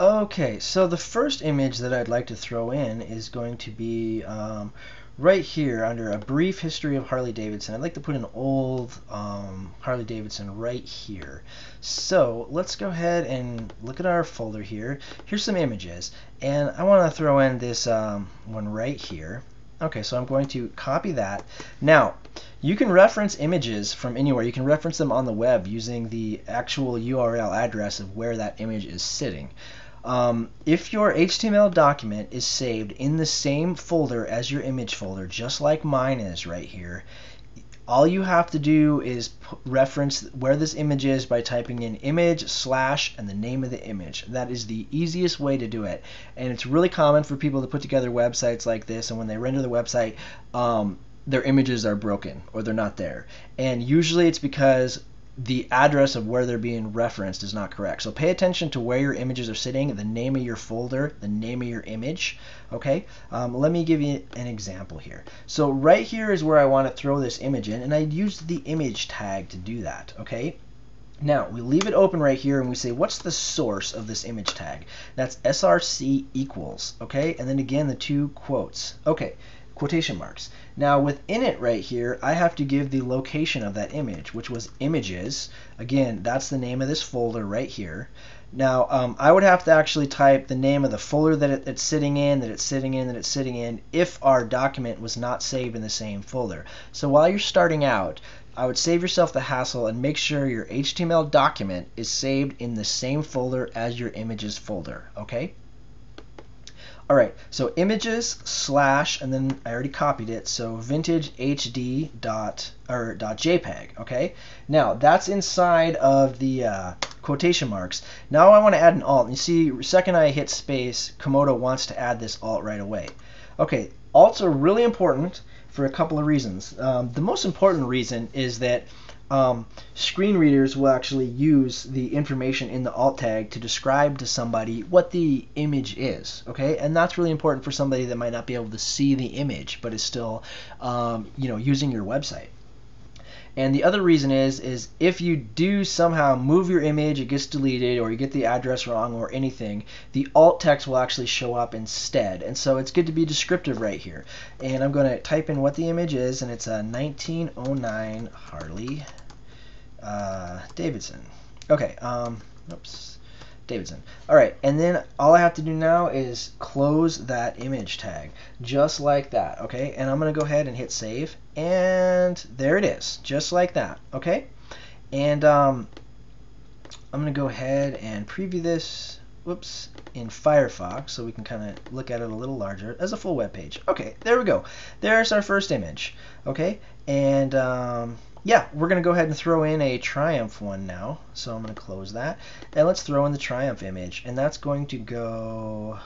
Okay, so the first image that I'd like to throw in is going to be right here under a brief history of Harley Davidson. I'd like to put an old Harley Davidson right here. So let's go ahead and look at our folder here. Here's some images, and I want to throw in this one right here. Okay, so I'm going to copy that. Now, you can reference images from anywhere. You can reference them on the web using the actual URL address of where that image is sitting. If your HTML document is saved in the same folder as your image folder, just like mine is right here, all you have to do is reference where this image is by typing in image / and the name of the image. That is the easiest way to do it. And it's really common for people to put together websites like this, and when they render the website, their images are broken or they're not there. And usually it's because the address of where they're being referenced is not correct. So pay attention to where your images are sitting, the name of your folder, the name of your image. Okay, let me give you an example here. So right here is where I want to throw this image in, and I used the image tag to do that. Okay, now we leave it open right here and we say, what's the source of this image tag? That's src equals. Okay, and then again the two quotes. Okay, quotation marks. Now within it right here, I have to give the location of that image, which was images. Again, that's the name of this folder right here. Now I would have to actually type the name of the folder that it's sitting in, that it's sitting in, that it's sitting in, if our document was not saved in the same folder. So while you're starting out, I would save yourself the hassle and make sure your HTML document is saved in the same folder as your images folder. Okay? All right, so images / and then I already copied it, so vintage HD .jpeg. Okay, now that's inside of the quotation marks. Now I want to add an alt. You see, the second I hit space, Komodo wants to add this alt right away. Okay, alts are really important for a couple of reasons. The most important reason is that screen readers will actually use the information in the alt tag to describe to somebody what the image is. Okay, and that's really important for somebody that might not be able to see the image but is still using your website. And the other reason is if you do somehow move your image, it gets deleted, or you get the address wrong or anything, the alt text will actually show up instead. And so it's good to be descriptive right here. And I'm going to type in what the image is, and it's a 1909 Harley Davidson. Okay, oops, Davidson. All right, and then all I have to do now is close that image tag, just like that. Okay, and I'm going to go ahead and hit save, and there it is, just like that. Okay, and I'm going to go ahead and preview this. Whoops, in Firefox, so we can kind of look at it a little larger as a full web page. Okay, there we go. There's our first image. Okay, and yeah, we're going to go ahead and throw in a Triumph one now. So I'm going to close that. And let's throw in the Triumph image. And that's going to go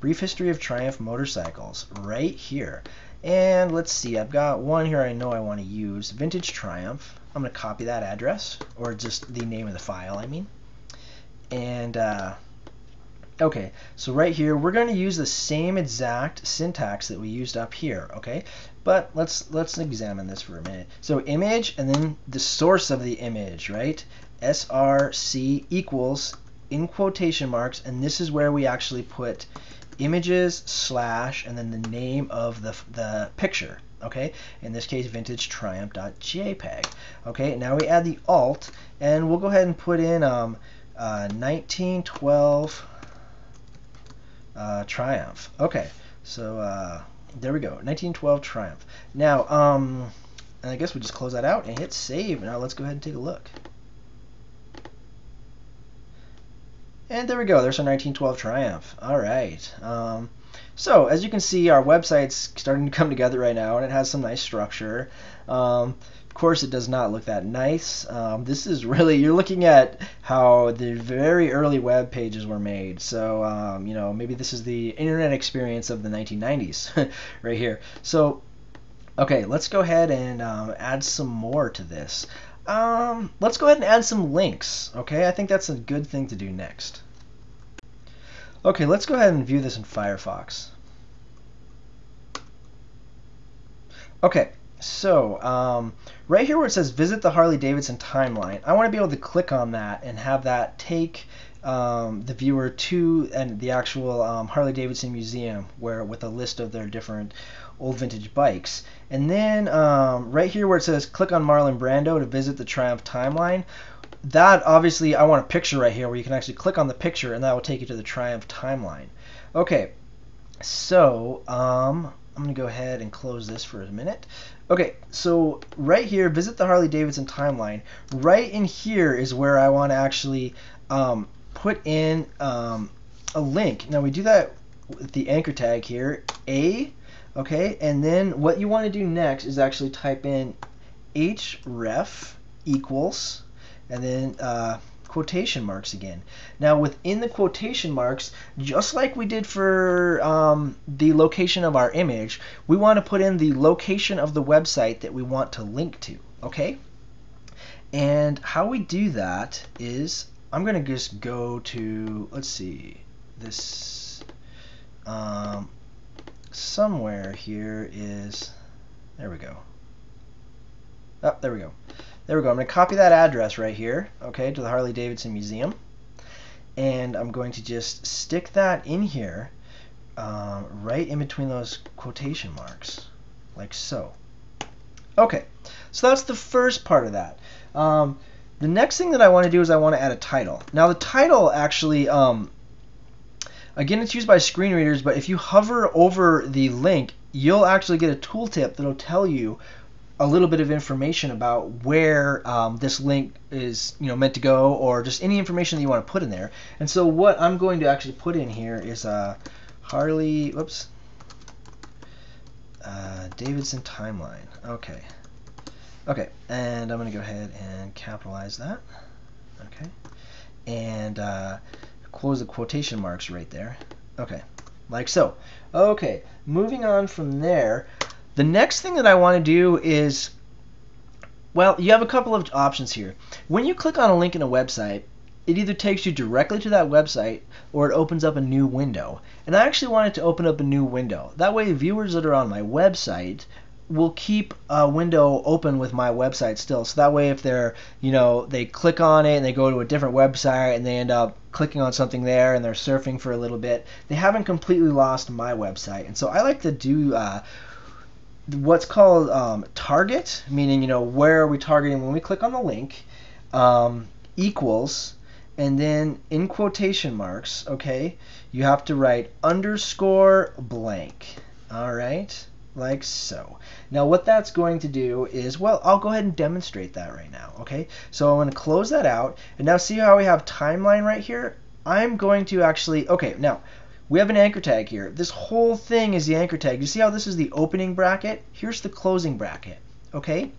brief history of Triumph motorcycles right here. And let's see, I've got one here I know I want to use, Vintage Triumph. I'm going to copy that address, or just the name of the file, I mean. And okay, so right here we're going to use the same exact syntax that we used up here, okay? But let's examine this for a minute. So image, and then the source of the image, right? src equals in quotation marks, and this is where we actually put images / and then the name of the picture. Okay, in this case, vintage triumph.jpg. Okay, now we add the alt, and we'll go ahead and put in 1912 Triumph. Okay, so there we go, 1912 Triumph. Now, I guess we just close that out and hit save. Now let's go ahead and take a look. And there we go, there's our 1912 Triumph. All right. So as you can see, our website's starting to come together right now, and it has some nice structure. Of course, it does not look that nice. This is really, you're looking at how the very early web pages were made. So, maybe this is the internet experience of the 1990s right here. So, okay, let's go ahead and add some more to this. Let's go ahead and add some links. Okay, I think that's a good thing to do next. Okay, let's go ahead and view this in Firefox. Okay, so right here where it says visit the Harley Davidson timeline, I want to be able to click on that and have that take the viewer to and the actual Harley-Davidson museum, where with a list of their different old vintage bikes. And then right here where it says click on Marlon Brando to visit the Triumph timeline, that obviously I want a picture right here where you can actually click on the picture and that will take you to the Triumph timeline. Okay, so I'm gonna go ahead and close this for a minute. Okay, so right here, visit the Harley-Davidson timeline. Right in here is where I want to actually put in a link. Now we do that with the anchor tag here, A, okay, and then what you want to do next is actually type in href equals, and then quotation marks again. Now within the quotation marks, just like we did for the location of our image, we want to put in the location of the website that we want to link to, okay? And how we do that is, I'm going to just go to, let's see, this somewhere here is, there we go. Oh, there we go. There we go. I'm going to copy that address right here, okay, to the Harley-Davidson Museum. And I'm going to just stick that in here, right in between those quotation marks, like so. Okay, so that's the first part of that. The next thing that I want to do is I want to add a title. Now the title actually, again, it's used by screen readers, but if you hover over the link, you'll actually get a tooltip that'll tell you a little bit of information about where this link is, meant to go, or just any information that you want to put in there. And so what I'm going to actually put in here is Harley, Davidson timeline. Okay, and I'm going to go ahead and capitalize that. Okay, and close the quotation marks right there. Okay, like so. Okay, moving on from there. The next thing that I want to do is, well, you have a couple of options here. When you click on a link in a website, it either takes you directly to that website or it opens up a new window. And I actually want it to open up a new window. That way viewers that are on my website will keep a window open with my website still. So that way if they're, they click on it and they go to a different website and they end up clicking on something there and they're surfing for a little bit, they haven't completely lost my website. And so I like to do what's called target, meaning, where are we targeting when we click on the link, equals, and then in quotation marks, okay, you have to write underscore blank. All right, like so. Now what that's going to do is, well, I'll go ahead and demonstrate that right now, okay? So I'm going to close that out, and now see how we have timeline right here? I'm going to actually, okay, now, we have an anchor tag here. This whole thing is the anchor tag. You see how this is the opening bracket? Here's the closing bracket, okay?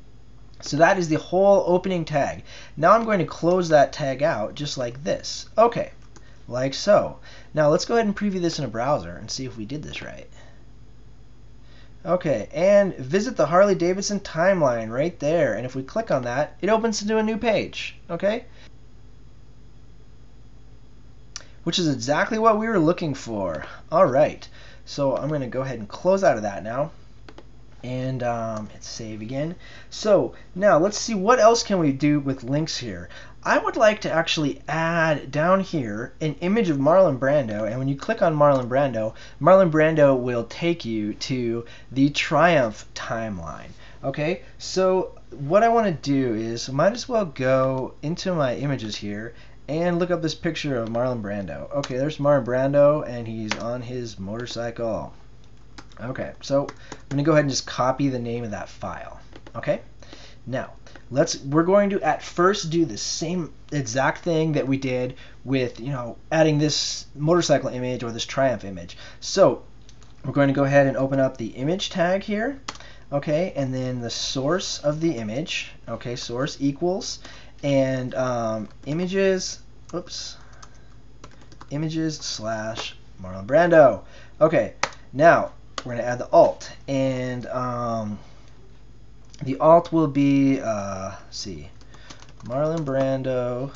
So that is the whole opening tag. Now I'm going to close that tag out just like this. Okay, like so. Now let's go ahead and preview this in a browser and see if we did this right. Okay, and visit the Harley-Davidson timeline right there. And if we click on that, it opens into a new page, okay? Which is exactly what we were looking for. All right, so I'm going to go ahead and close out of that now, and hit save again. So now let's see what else can we do with links here. I would like to actually add down here an image of Marlon Brando, and when you click on Marlon Brando will take you to the Triumph timeline. Okay, so what I want to do is, I might as well go into my images here and look up this picture of Marlon Brando. Okay, there's Marlon Brando, and he's on his motorcycle. Okay, so I'm going to go ahead and just copy the name of that file. Okay, now we're going to at first do the same exact thing that we did with, adding this motorcycle image or this Triumph image. So we're going to go ahead and open up the image tag here. Okay, and then the source of the image. Okay, source equals, and images slash Marlon Brando. Okay, now we're going to add the alt, and the alt will be, see, Marlon Brando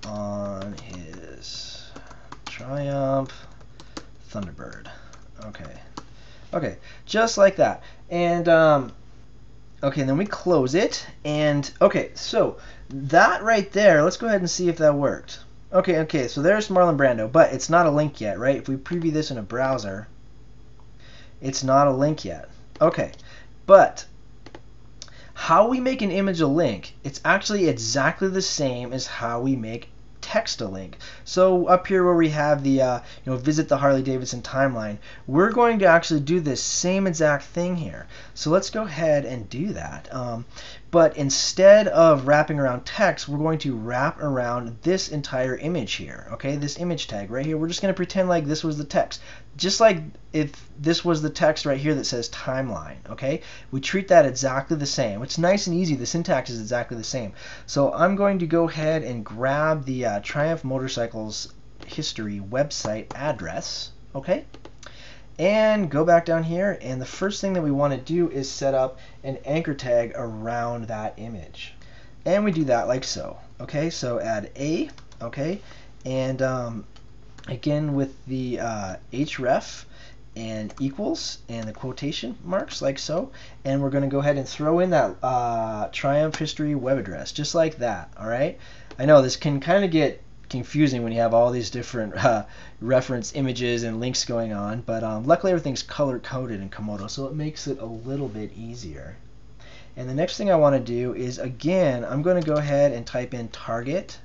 on his Triumph Thunderbird. Okay, just like that. And okay, and then we close it, and okay, so that right there, let's go ahead and see if that worked. Okay, so there's Marlon Brando, but it's not a link yet, right? If we preview this in a browser, it's not a link yet. Okay, but how we make an image a link, it's actually exactly the same as how we make text a link. So up here where we have the visit the Harley Davidson timeline, we're going to actually do this same exact thing here. So let's go ahead and do that. But instead of wrapping around text, we're going to wrap around this entire image here. Okay, this image tag right here. We're just going to pretend like this was the text, just like if this was the text right here that says timeline. Okay, we treat that exactly the same. It's nice and easy. The syntax is exactly the same. So I'm going to go ahead and grab the Triumph Motorcycles history website address. Okay, and go back down here, and the first thing that we want to do is set up an anchor tag around that image, and we do that like so. Okay, so add a, okay, and again with the href and equals and the quotation marks like so, and we're going to go ahead and throw in that Triumph history web address just like that. All right, I know this can kind of get confusing when you have all these different reference images and links going on, but luckily everything's color coded in Komodo, so it makes it a little bit easier. And the next thing I want to do is, again, I'm going to go ahead and type in target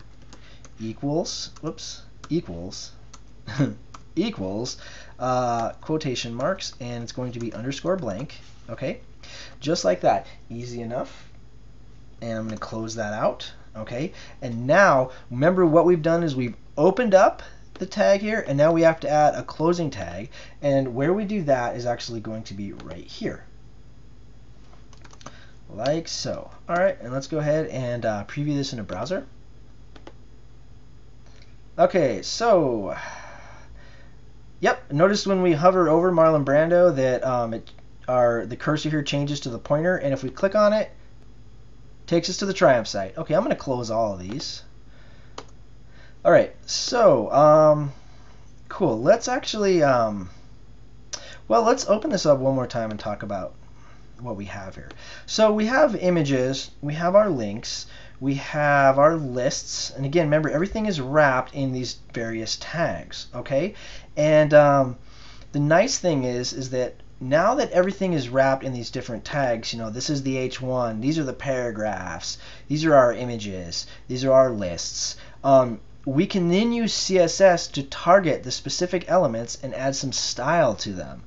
equals equals quotation marks, and it's going to be underscore blank. Okay, just like that, easy enough. And I'm going to close that out. Okay, and now remember what we've done is we've opened up the tag here, and now we have to add a closing tag, and where we do that is actually going to be right here, like so. All right, and let's go ahead and preview this in a browser. Okay, so yep, notice when we hover over Marlon Brando that the cursor here changes to the pointer, and if we click on it, takes us to the Triumph site. Okay, I'm going to close all of these. All right, so cool. Let's actually, let's open this up one more time and talk about what we have here. So we have images, we have our links, we have our lists, and again, remember everything is wrapped in these various tags. Okay, and the nice thing is that now that everything is wrapped in these different tags, this is the H1, these are the paragraphs, these are our images, these are our lists. We can then use CSS to target the specific elements and add some style to them.